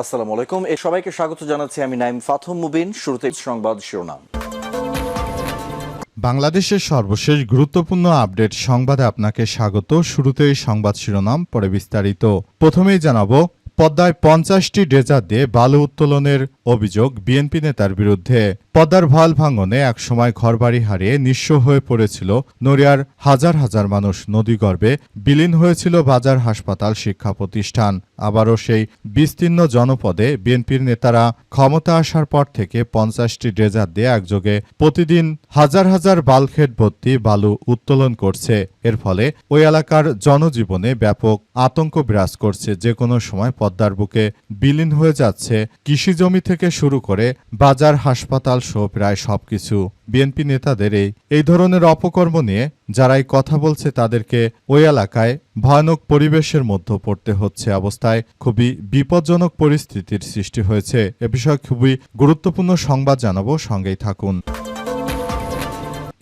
আসসালামু আলাইকুম। সবাইকে স্বাগত জানাচ্ছি আমি নাইম ফাথম মুবিন। শুরুতে সংবাদ শিরোনাম। বাংলাদেশের সর্বশেষ গুরুত্বপূর্ণ আপডেট সংবাদে আপনাকে স্বাগত। শুরুতেই সংবাদ শিরোনাম, পরে বিস্তারিত। প্রথমেই জানাবো, পদ্মায় 50টি ড্রেজার দিয়ে বালু উত্তোলনের অভিযোগ বিএনপি নেতার বিরুদ্ধে। পদ্মার ভাল ভাঙনে একসময় ঘরবাড়ি হারিয়ে নিঃস্ব হয়ে পড়েছিল নড়িয়ার হাজার হাজার মানুষ। নদীগর্ভে বিলীন হয়েছিল বাজার, হাসপাতাল, শিক্ষা প্রতিষ্ঠান। আবারও সেই বিস্তীর্ণ জনপদে বিএনপির নেতারা ক্ষমতা আসার পর থেকে 50টি ড্রেজার দিয়ে একযোগে প্রতিদিন হাজার হাজার বালখেট ভর্তি বালু উত্তোলন করছে। এর ফলে ওই এলাকার জনজীবনে ব্যাপক আতঙ্ক বিরাজ করছে। যে কোনো সময় পদ্মার বুকে বিলীন হয়ে যাচ্ছে কৃষিজমি থেকে শুরু করে বাজার, হাসপাতাল সহ প্রায় সবকিছু। বিএনপি নেতাদের এই ধরনের অপকর্ম নিয়ে যারাই কথা বলছে তাদেরকে ওই এলাকায় ভয়ানক পরিবেশের মধ্যে পড়তে হচ্ছে। অবস্থায় খুবই বিপজ্জনক পরিস্থিতির সৃষ্টি হয়েছে। এ বিষয়ে খুবই গুরুত্বপূর্ণ সংবাদ জানাবো, সঙ্গেই থাকুন।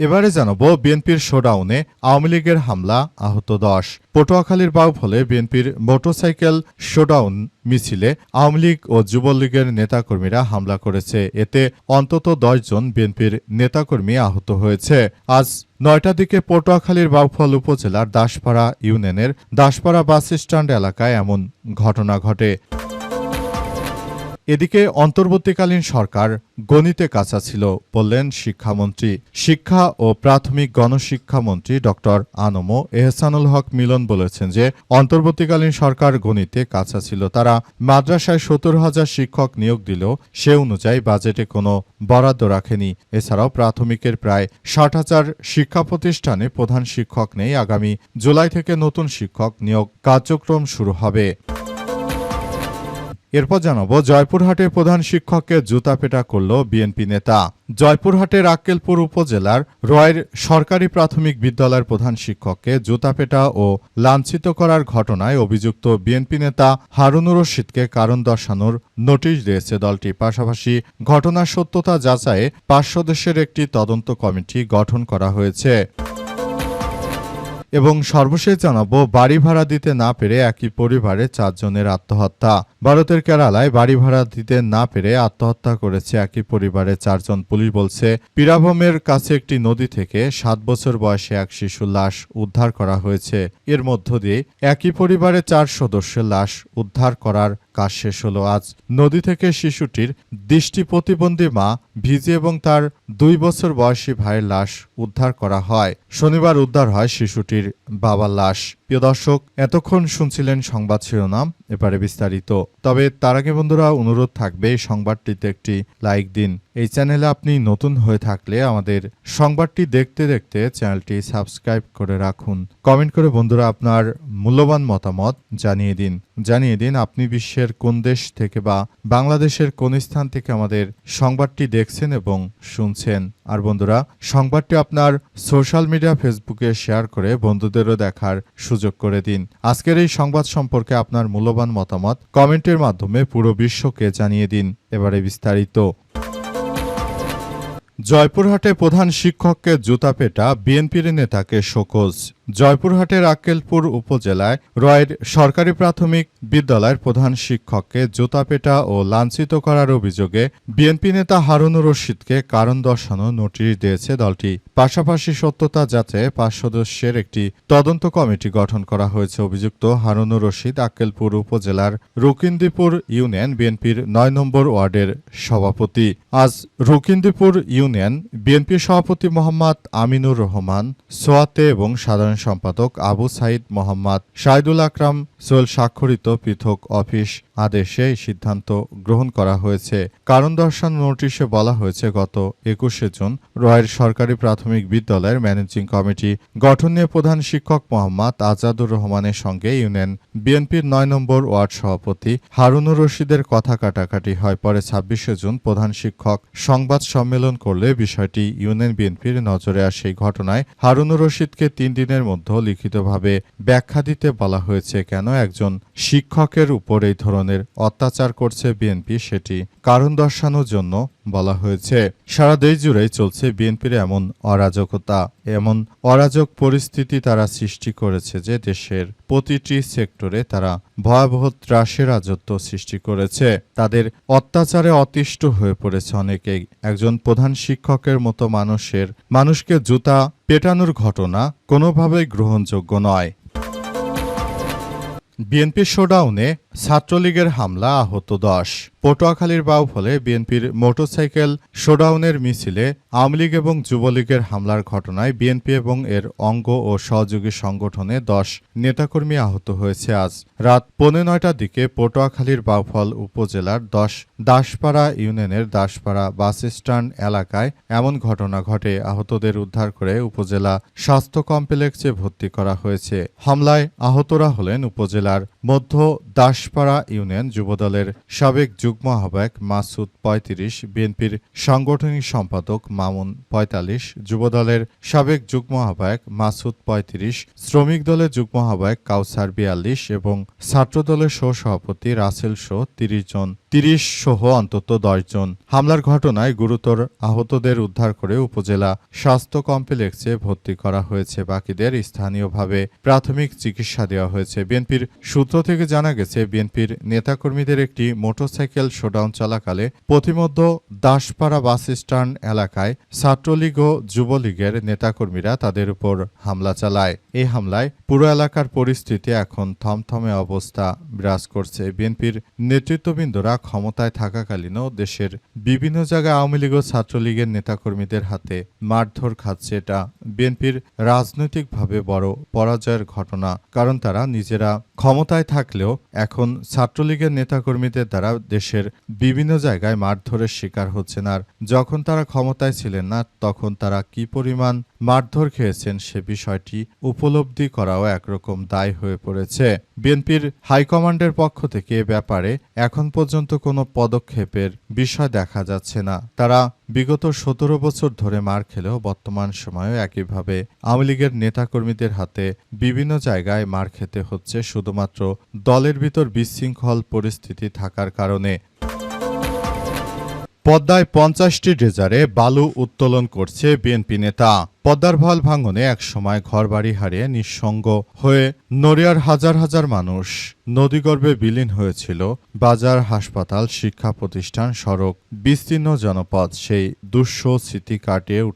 এবারে জানাবো, বিএনপির শোডাউনে আওয়ামী লীগের হামলা, আহত 10। পটুয়াখালীর বাউফলে বিএনপির মোটরসাইকেল শোডাউন মিছিলে আওয়ামী লীগ ও যুবলীগের নেতাকর্মীরা হামলা করেছে। এতে অন্তত 10 জন বিএনপির নেতাকর্মী আহত হয়েছে। আজ 9টার দিকে পটুয়াখালীর বাউফল উপজেলার দাসপাড়া ইউনিয়নের দাসপাড়া বাস স্ট্যান্ড এলাকায় এমন ঘটনা ঘটে। এদিকে অন্তর্বর্তীকালীন সরকার গণিতে কাঁচা ছিল বললেন শিক্ষামন্ত্রী। শিক্ষা ও প্রাথমিক গণশিক্ষামন্ত্রী ড আনমো এহসানুল হক মিলন বলেছেন যে অন্তর্বর্তীকালীন সরকার গণিতে কাঁচা ছিল। তারা মাদ্রাসায় 17,000 শিক্ষক নিয়োগ দিলেও সে অনুযায়ী বাজেটে কোনো বরাদ্দ রাখেনি। এছাড়াও প্রাথমিকের প্রায় 60,000 শিক্ষা প্রতিষ্ঠানে প্রধান শিক্ষক নেই। আগামী জুলাই থেকে নতুন শিক্ষক নিয়োগ কার্যক্রম শুরু হবে। এরপর জানাবো, জয়পুরহাটে প্রধান শিক্ষককে জুতাপেটা করল বিএনপি নেতা। জয়পুরহাটের আক্কেলপুর উপজেলার রয়ের সরকারি প্রাথমিক বিদ্যালয়ের প্রধান শিক্ষককে জুতাপেটা ও লাঞ্ছিত করার ঘটনায় অভিযুক্ত বিএনপি নেতা হারুনুর রশিদকে কারণ দর্শানোর নোটিশ দিয়েছে দলটি। পাশাপাশি ঘটনার সত্যতা যাচাইয়ে 5 সদস্যের একটি তদন্ত কমিটি গঠন করা হয়েছে। এবং সর্বশেষ জানাবো, বাড়ি ভাড়া দিতে না পেরে একই পরিবারে 4 জনের আত্মহত্যা। ভারতের কেরালায় বাড়ি ভাড়া দিতে না পেরে আত্মহত্যা করেছে একই পরিবারের 4 জন। পুলিশ বলছে, পিরাভমের কাছে একটি নদী থেকে 7 বছর বয়সে এক শিশুর লাশ উদ্ধার করা হয়েছে। এর মধ্য দিয়ে একই পরিবারের 4 সদস্যের লাশ উদ্ধার করার কাজ শেষ হলো। আজ নদী থেকে শিশুটির দৃষ্টি প্রতিবন্ধী মা ভিজে এবং তার 2 বছর বয়সী ভাইয়ের লাশ উদ্ধার করা হয়। শনিবার উদ্ধার হয় শিশুটির বাবার লাশ। প্রিয় দর্শক, এতক্ষণ শুনছিলেন সংবাদ শিরোনাম, এবারে বিস্তারিত। তবে তার আগে বন্ধুরা, অনুরোধ থাকবে এই সংবাদটিতে একটি লাইক দিন। এই চ্যানেলে আপনি নতুন হয়ে থাকলে আমাদের সংবাদটি দেখতে দেখতে চ্যানেলটি সাবস্ক্রাইব করে রাখুন। কমেন্ট করে বন্ধুরা আপনার মূল্যবান মতামত জানিয়ে দিন আপনি বিশ্বের কোন দেশ থেকে বা বাংলাদেশের কোন স্থান থেকে আমাদের সংবাদটি দেখছেন এবং শুনছেন। আর বন্ধুরা, সংবাদটি আপনার সোশ্যাল মিডিয়া ফেসবুকে শেয়ার করে বন্ধুদেরও দেখার সুযোগ করে দিন। আজকের এই সংবাদ সম্পর্কে আপনার মূল্যবান মতামত কমেন্টের মাধ্যমে পুরো বিশ্বকে জানিয়ে দিন। এবারে বিস্তারিত। জয়পুরহাটে প্রধান শিক্ষককে জুতাপেটা, বিএনপির নেতাকে শোকজ। জয়পুরহাটের আক্কেলপুর উপজেলায় রয়ের সরকারি প্রাথমিক বিদ্যালয়ের প্রধান শিক্ষককে জুতাপেটা ও লাঞ্ছিত করার অভিযোগে বিএনপি নেতা হারুনুর রশিদকে কারণ দর্শানোর নোটিশ দিয়েছে দলটি। পাশাপাশি সত্যতা যাচাইয়ে 5 সদস্যের একটি তদন্ত কমিটি গঠন করা হয়েছে। অভিযুক্ত হারুনুর রশিদ আক্কেলপুর উপজেলার রুকিন্দিপুর ইউনিয়ন বিএনপির 9 নম্বর ওয়ার্ডের সভাপতি। আজ রুকিন্দিপুর ইউনিয়ন বিএনপি সভাপতি মোহাম্মদ আমিনুর রহমান সোয়াতে এবং সাধারণ সম্পাদক আবু সাইদ মোহাম্মদ শাহিদুল আকরাম সোহেল স্বাক্ষরিত পৃথক অফিস আদেশে এই সিদ্ধান্ত গ্রহণ করা হয়েছে। কারণ দর্শান নোটিশে বলা হয়েছে, গত 21শে জুন রয়ের সরকারি প্রাথমিক বিদ্যালয়ের ম্যানেজিং কমিটি গঠন নিয়ে প্রধান শিক্ষক মোহাম্মদ আজাদুর রহমানের সঙ্গে ইউনিয়ন বিএনপির 9 নম্বর ওয়ার্ড সভাপতি হারুনুর রশিদের কথা কাটাকাটি হয়। পরে 26শে জুন প্রধান শিক্ষক সংবাদ সম্মেলন করলে বিষয়টি ইউনিয়ন বিএনপির নজরে আসে। এই ঘটনায় হারুনুর রশিদকে 3 দিনের মধ্যে লিখিতভাবে ব্যাখ্যা দিতে বলা হয়েছে। কেন একজন শিক্ষকের উপর এই ধরনের অত্যাচার করছে বিএনপি, সেটি কারণ দর্শানোর জন্য বলা হয়েছে। সারা দেশ জুড়েই চলছে বিএনপির এমন অরাজকতা, এমন অরাজক পরিস্থিতি তারা সৃষ্টি করেছে যে দেশের প্রতিটি সেক্টরে তারা ভয়াবহ ত্রাসের রাজত্ব সৃষ্টি করেছে। তাদের অত্যাচারে অতিষ্ঠ হয়ে পড়েছে অনেকেই। একজন প্রধান শিক্ষকের মতো মানুষকে জুতা পেটানোর ঘটনা কোনোভাবেই গ্রহণযোগ্য নয়। বিএনপির শোডাউনে ছাত্রলীগের হামলা, আহত 10। পটুয়াখালীর বাউফলে বিএনপির মোটরসাইকেল শোডাউনের মিছিলে আওয়ামী লীগ এবং যুবলীগের হামলার ঘটনায় বিএনপি এবং এর অঙ্গ ও সহযোগী সংগঠনে 10 নেতাকর্মী আহত হয়েছে। আজ রাত 9:15টার দিকে পটুয়াখালীর বাউফল উপজেলার দাসপাড়া ইউনিয়নের দাসপাড়া বাস স্ট্যান্ড এলাকায় এমন ঘটনা ঘটে। আহতদের উদ্ধার করে উপজেলা স্বাস্থ্য কমপ্লেক্সে ভর্তি করা হয়েছে। হামলায় আহতরা হলেন উপজেলার মধ্য দাসপাড়া ইউনিয়ন যুবদলের সাবেক যুগ্ম আহ্বায়ক মাসুদ 35, বিএনপির সাংগঠনিক সম্পাদক মামুন 45, যুবদলের সাবেক যুগ্ম আহ্বায়ক মাসুদ 35, শ্রমিক দলের যুগ্ম আহ্বায়ক কাউসার 42 এবং ছাত্রদলের সহসভাপতি রাসেল সহ 30 সহ অন্তত 10 জন। হামলার ঘটনায় গুরুতর আহতদের উদ্ধার করে উপজেলা স্বাস্থ্য কমপ্লেক্সে ভর্তি করা হয়েছে। বাকিদের স্থানীয়ভাবে প্রাথমিক চিকিৎসা দেওয়া হয়েছে। বিএনপির সূত্র থেকে জানা গেছে, বিএনপির নেতাকর্মীদের একটি মোটরসাইকেল শোডাউন চলাকালে প্রতিমধ্যে দাসপাড়া বাস স্ট্যান্ড এলাকায় ছাত্রলীগ ও যুবলীগের নেতাকর্মীরা তাদের উপর হামলা চালায়। এই হামলায় পুরো এলাকার পরিস্থিতি এখন থমথমে অবস্থা বিরাজ করছে। বিএনপির নেতৃত্ববৃন্দরা ক্ষমতায় থাকাকালীনও দেশের বিভিন্ন জায়গায় আওয়ামী লীগ ও ছাত্রলীগের নেতাকর্মীদের হাতে মারধর খাচ্ছে। এটা বিএনপির রাজনৈতিকভাবে বড় পরাজয়ের ঘটনা, কারণ তারা নিজেরা ক্ষমতায় থাকলেও এখন ছাত্রলীগের নেতাকর্মীদের দ্বারা দেশের বিভিন্ন জায়গায় মারধরের শিকার হচ্ছেন। আর যখন তারা ক্ষমতায় ছিলেন না, তখন তারা কি পরিমাণ মারধর খেয়েছেন সে বিষয়টি উপলব্ধি করাও একরকম দায় হয়ে পড়েছে। বিএনপির হাইকমান্ডের পক্ষ থেকে এ ব্যাপারে এখন পর্যন্ত কোনো পদক্ষেপের বিষয় দেখা যাচ্ছে না। তারা বিগত 17 বছর ধরে মার খেলেও বর্তমান সময়েও একইভাবে আওয়ামী লীগের নেতাকর্মীদের হাতে বিভিন্ন জায়গায় মার খেতে হচ্ছে শুধুমাত্র দলের ভিতর বিশৃঙ্খল পরিস্থিতি থাকার কারণে। পদ্মায় 50টি ড্রেজারে বালু উত্তোলন করছে বিএনপি নেতা। পদ্মার ভাল ভাঙনে একসময় ঘরবাড়ি হারিয়ে নিঃসঙ্গ হয়ে নড়িয়ার হাজার হাজার মানুষ নদীগর্ভে বিলীন হয়েছিল। বাজার, হাসপাতাল, শিক্ষা প্রতিষ্ঠান, সড়ক, বিস্তীর্ণ জনপদ সেই দুঃসহ স্মৃতি কাটিয়ে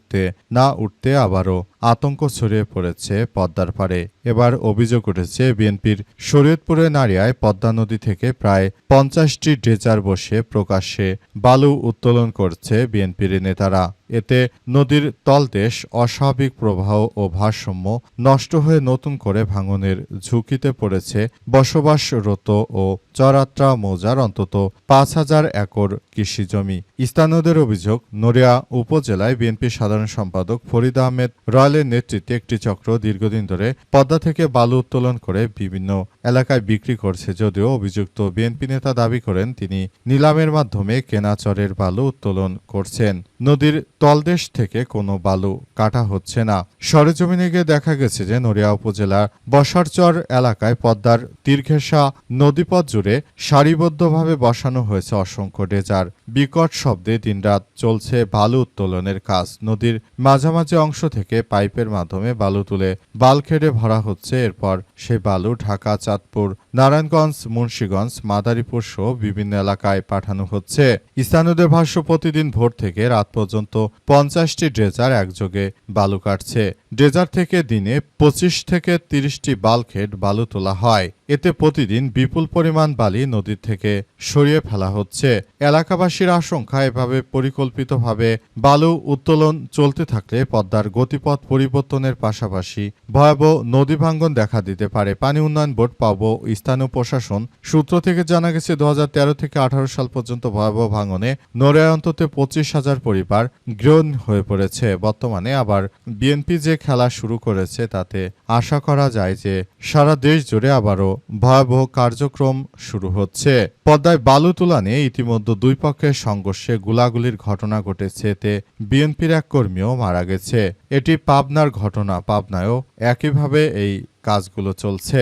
উঠতে আবারও আতঙ্ক ছড়িয়ে পড়েছে পদ্মার পাড়ে। এবার অভিযোগ উঠেছে বিএনপির শরীয়তপুরের নারিয়ায় পদ্মা নদী থেকে প্রায় 50টি ড্রেজার বসে প্রকাশ্যে বালু উত্তোলন করছে বিএনপির নেতারা। এতে নদীর তলদেশ অস্বাভাবিক প্রবাহ ও ভারসাম্য নষ্ট হয়ে নতুন করে ভাঙনের ঝুঁকিতে পড়েছে বসবাসরত ও চরাত্রা মৌজার অন্তত 5,000 একর কৃষিজমি। স্থানীয়দের অভিযোগ, নড়িয়া উপজেলায় বিএনপি সাধারণ সম্পাদক ফরিদ আহমেদ রয়েলের নেতৃত্বে একটি চক্র দীর্ঘদিন ধরে পদ্মা থেকে বালু উত্তোলন করে বিভিন্ন এলাকায় বিক্রি করছে। যদিও অভিযুক্ত বিএনপি নেতা দাবি করেন তিনি নিলামের মাধ্যমে কেনা চরের বালু উত্তোলন করছেন। নদীর তলদেশ থেকে কোনো বালু কাটা হচ্ছে না। সরেজমিনে গিয়ে দেখা গেছে যে নড়িয়া উপজেলার বসারচর এলাকায় পদ্মার তীরঘেঁষা নদীপথ জুড়ে সারিবদ্ধভাবে বসানো হয়েছে অসংখ্য ড্রেজার। বিকট শব্দে দিনরাত চলছে বালু উত্তোলনের কাজ। নদীর মাঝামাঝি অংশ থেকে পাইপের মাধ্যমে বালু তুলে বালখেড়ে ভরা হচ্ছে। এরপর সেই বালু ঢাকা, চাঁদপুর, নারায়ণগঞ্জ, মুন্সিগঞ্জ, মাদারীপুর সহ বিভিন্ন এলাকায় পাঠানো হচ্ছে। স্থানীয়দের ভাষ্য, প্রতিদিন ভোর থেকে রাত পর্যন্ত 50টি ড্রেজার একযোগে বালু কাটছে। ড্রেজার থেকে দিনে 25 থেকে 30টি বালখেট বালু তোলা হয়। এতে প্রতিদিন বিপুল পরিমাণ বালি নদী থেকে সরিয়ে ফেলা হচ্ছে। এলাকাবাসীর আশঙ্কা, এভাবে পরিকল্পিতভাবে বালু উত্তোলন চলতে থাকলে পদ্মার গতিপথ পরিবর্তনের পাশাপাশি ভয়াবহ নদী ভাঙ্গন দেখা দিতে পারে। পানি উন্নয়ন বোর্ড পাবো স্থানীয় প্রশাসন সূত্র থেকে জানা গেছে 2013 থেকে 18 সাল পর্যন্ত ভয়াবহ ভাঙনে নড়িয়ায় অন্তত 25,000 পরিবার গৃহহীন হয়ে পড়েছে। বর্তমানে আবার বিএনপি যে খেলা শুরু করেছে তাতে আশা করা যায় যে সারা দেশ জুড়ে আবারও ভয়াবহ কার্যক্রম শুরু হচ্ছে। পদ্মায় বালু তোলা নিয়ে ইতিমধ্যে দুই পক্ষের সংঘর্ষে গোলাগুলির ঘটনা ঘটেছে। এতে বিএনপির এক কর্মীও মারা গেছে। এটি পাবনার ঘটনা। পাবনায়ও একইভাবে এই কাজগুলো চলছে।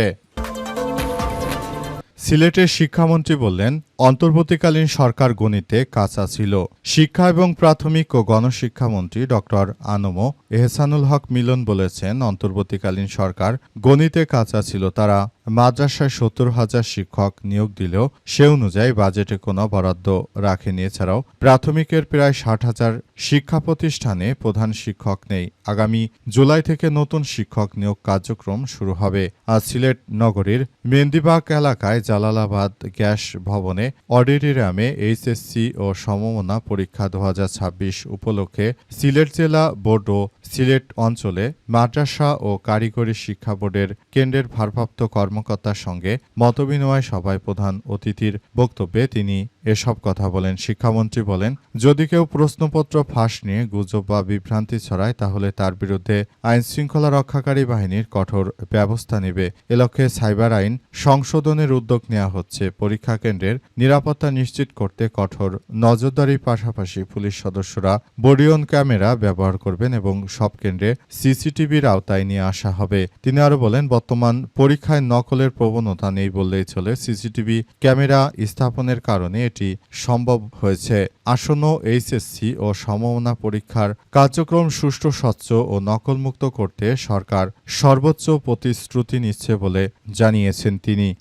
সিলেটের শিক্ষামন্ত্রী বললেন, অন্তর্বর্তীকালীন সরকার গণিতে কাঁচা ছিল। শিক্ষা এবং প্রাথমিক ও গণশিক্ষামন্ত্রী ডক্টর আনমো এহসানুল হক মিলন বলেছেন, অন্তর্বর্তীকালীন সরকার গণিতে কাঁচা ছিল। তারা মাদ্রাসায় ৭০,০০০ শিক্ষক নিয়োগ দিলেও সে অনুযায়ী বাজেটে কোনো বরাদ্দ রাখেনি। এছাড়াও প্রাথমিকের প্রায় ৬০,০০০ শিক্ষা প্রতিষ্ঠানে প্রধান শিক্ষক নেই। আগামী জুলাই থেকে নতুন শিক্ষক নিয়োগ কার্যক্রম শুরু হবে। আজ সিলেট নগরীর মেন্দিবাগ এলাকায় জালালাবাদ গ্যাস ভবনে অডিটোরিয়ামে এইচএসসি ও সমমনা পরীক্ষা ২০২৬ উপলক্ষে সিলেট জেলা বোর্ড ও সিলেট অঞ্চলে মাদ্রাসা ও কারিগরি শিক্ষা বোর্ডের কেন্দ্রের ভারপ্রাপ্ত কর্মকর্তার সঙ্গে মতবিনিময় সভায় প্রধান অতিথির বক্তব্যে তিনি এসব কথা বলেন। শিক্ষামন্ত্রী বলেন, যদি কেউ প্রশ্নপত্র ফাঁস নিয়ে গুজব বা বিভ্রান্তি ছড়ায় তাহলে তার বিরুদ্ধে আইনশৃঙ্খলা রক্ষাকারী বাহিনীর কঠোর ব্যবস্থা নেবে। এ লক্ষ্যে সাইবার আইন সংশোধনের উদ্যোগ নেওয়া হচ্ছে। পরীক্ষা কেন্দ্রের নিরাপত্তা নিশ্চিত করতে কঠোর নজরদারির পাশাপাশি পুলিশ সদস্যরা বডি-অন ক্যামেরা ব্যবহার করবেন এবং সব কেন্দ্রে সিসিটিভির আওতায় নিয়ে আসা হবে। তিনি আরও বলেন, বর্তমান পরীক্ষায় নকলের প্রবণতা নেই বললেই চলে। সিসিটিভি ক্যামেরা স্থাপনের কারণে এটি সম্ভব হয়েছে। আসন্ন এইচএসসি ও সমমনা পরীক্ষার কার্যক্রম সুষ্ঠু, স্বচ্ছ ও নকলমুক্ত করতে সরকার সর্বোচ্চ প্রতিশ্রুতি নিচ্ছে বলে জানিয়েছেন তিনি।